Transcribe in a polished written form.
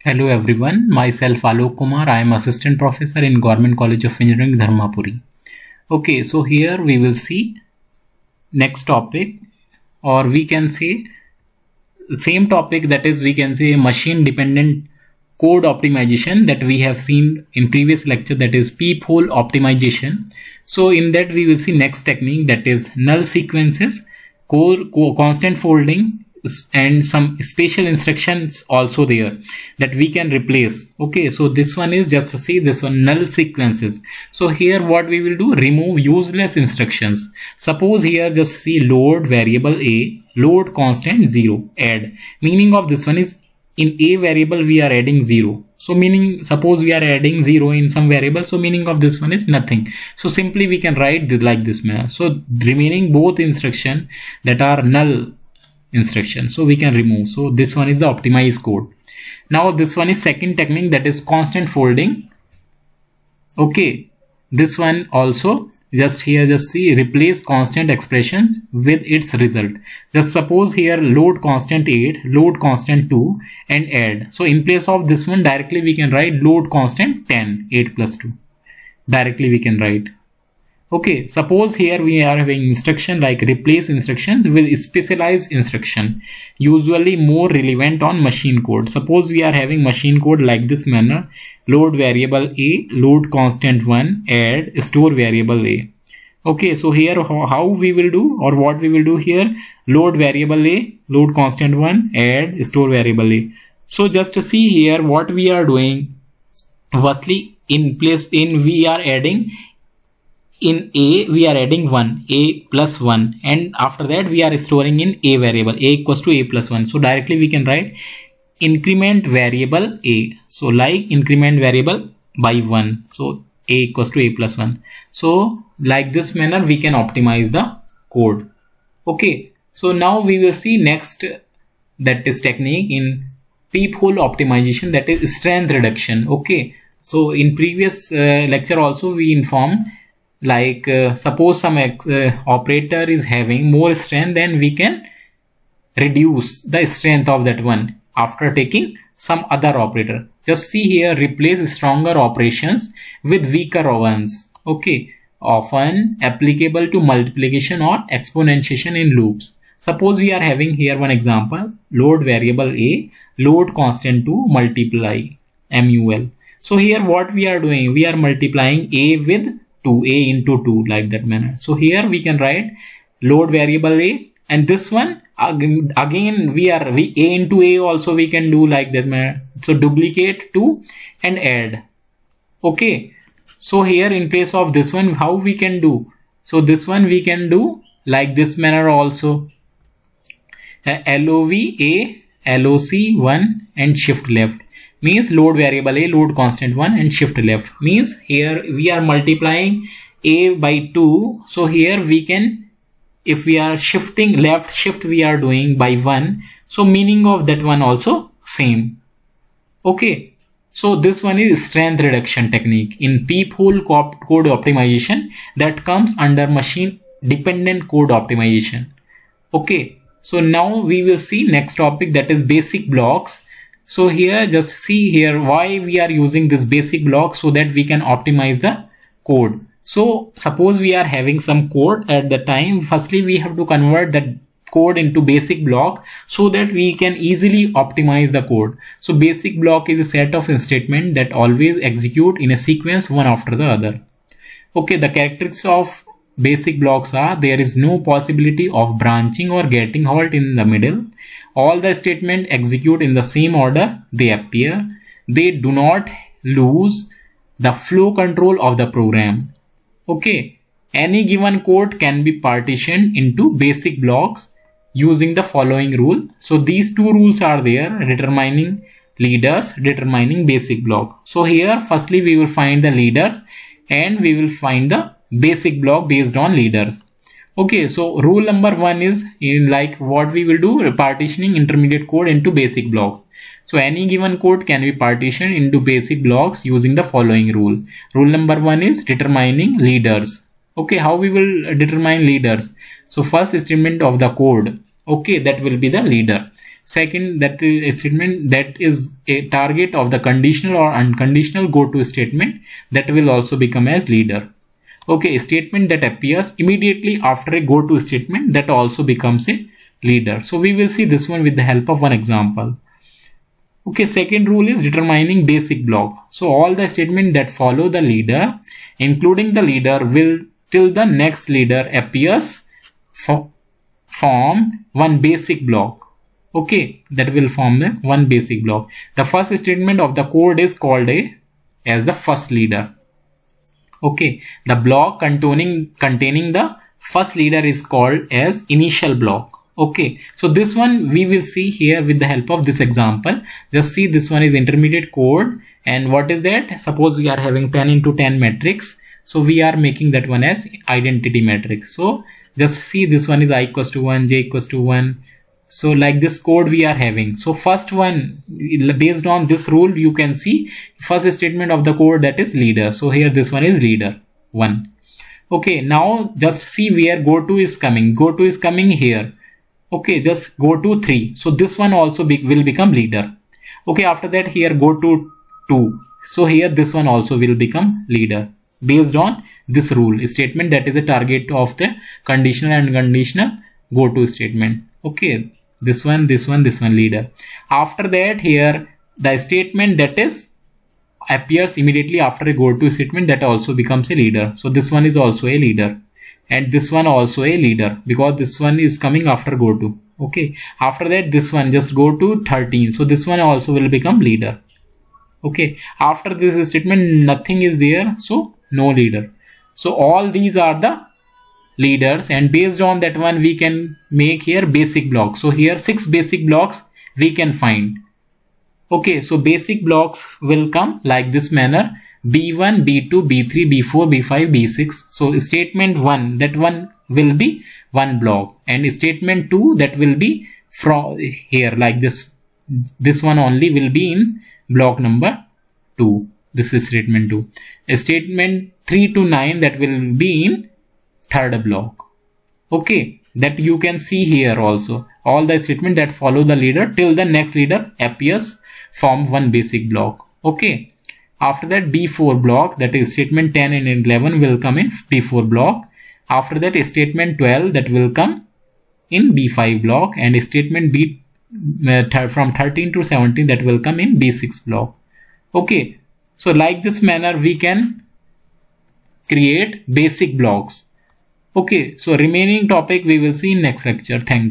Hello everyone, myself Alok Kumar. I am assistant professor in Government College of Engineering, Dharmapuri. Okay, so here we will see next topic, or we can say same topic, that is we can say machine dependent code optimization that we have seen in previous lecture, that is peephole optimization. So in that we will see next technique, that is null sequences, constant folding, and some special instructions also there that we can replace. Okay, so this one is just to see this one, null sequences. So here what we will do, remove useless instructions. Suppose here just see load variable a, load constant 0, add. Meaning of this one is, in a variable we are adding 0. So meaning, suppose we are adding 0 in some variable, so meaning of this one is nothing. So simply we can write this like this manner. So remaining both instruction that are null instruction, so we can remove. So this one is the optimized code. Now this one is second technique, that is constant folding. Okay, this one also just here just see replace constant expression with its result. Just suppose here load constant 8, load constant 2 and add. So in place of this one directly we can write load constant 10, 8 plus 2 directly we can write. Okay, suppose here we are having instruction like replace instructions with specialized instruction, usually more relevant on machine code. Suppose we are having machine code like this manner, load variable a, load constant 1, add, store variable a. Okay, so here how we will do, or what we will do here, load variable a, load constant 1, add, store variable a. So just to see here what we are doing, firstly we are adding, in a we are adding 1, a plus 1, and after that we are storing in a variable, a equals to a plus 1. So directly we can write increment variable a, so like increment variable by 1, so a equals to a plus 1. So like this manner we can optimize the code. Okay, so now we will see next, that is technique in peephole optimization, that is strength reduction. Okay, so in previous lecture also we informed, like suppose some operator is having more strength, then we can reduce the strength of that one after taking some other operator. Just see here, replace stronger operations with weaker ones. Okay, often applicable to multiplication or exponentiation in loops. Suppose we are having here one example, load variable a, load constant 2, multiply mul. So here what we are doing, we are multiplying a with 2, a into 2, like that manner. So here we can write load variable a, and this one again we a into a also we can do like that manner. So duplicate 2 and add. Okay, so here in place of this one how we can do, so this one we can do like this manner also, lov a, loc 1 and shift left. Means load variable a, load constant 1 and shift left. Means here we are multiplying a by 2. So here we can, if we are shifting left, shift we are doing by 1. So meaning of that one also same. Okay, so this one is strength reduction technique in peephole code optimization, that comes under machine dependent code optimization. Okay, so now we will see next topic, that is basic blocks. So here just see here why we are using this basic block, so that we can optimize the code. So suppose we are having some code at the time, firstly we have to convert that code into basic block so that we can easily optimize the code. So basic block is a set of statements that always execute in a sequence one after the other. Okay, the characteristics of basic blocks are, there is no possibility of branching or getting halt in the middle. All the statements execute in the same order they appear. They do not lose the flow control of the program. Okay, any given code can be partitioned into basic blocks using the following rule. So these two rules are there, determining leaders, determining basic block. So here firstly we will find the leaders and we will find the basic block based on leaders. Okay, so rule number 1 is in like what we will do, partitioning intermediate code into basic block. So any given code can be partitioned into basic blocks using the following rule. Rule number 1 is determining leaders. Okay, how we will determine leaders? So first statement of the code, okay, that will be the leader. Second, that is a statement that is a target of the conditional or unconditional go to statement, that will also become as leader. Okay, a statement that appears immediately after a go to statement, that also becomes a leader. So we will see this one with the help of one example. Okay, second rule is determining basic block. So all the statements that follow the leader, including the leader, will till the next leader appears form one basic block. Okay, that will form the one basic block. The first statement of the code is called as the first leader. Okay, the block containing the first leader is called as initial block. Okay, so this one we will see here with the help of this example. Just see, this one is intermediate code, and what is that? Suppose we are having 10 into 10 matrix, so we are making that one as identity matrix. So just see, this one is I equals to 1, j equals to 1. So like this code we are having. So first one, based on this rule, you can see first statement of the code, that is leader. So here this one is leader 1. Okay, now just see where goto is coming. Goto is coming here. Okay, just go to 3. So this one also will become leader. Okay, after that here go to 2. So here this one also will become leader based on this rule statement, that is a target of the conditional and unconditional go to statement. Okay, this one leader. After that here the statement that is appears immediately after a go to statement, that also becomes a leader. So this one is also a leader, and this one also a leader because this one is coming after go to. Okay, after that this one just go to 13. So this one also will become leader. Okay, after this statement nothing is there, so no leader. So all these are the leaders, and based on that one we can make here basic blocks. So here 6 basic blocks we can find. Okay, so basic blocks will come like this manner: B1, B2, B3, B4, B5, B6. So statement 1, that one will be one block, and statement 2, that will be from here like this. This one only will be in block number 2. This is statement 2. Statement 3 to 9, that will be in third block. Okay, that you can see here also. All the statements that follow the leader till the next leader appears form one basic block. Okay, after that B4 block, that is statement 10 and 11 will come in B4 block. After that statement 12, that will come in B5 block, and statement B from 13 to 17, that will come in B6 block. Okay, so like this manner we can create basic blocks. Okay, so remaining topic we will see in next lecture. Thank you.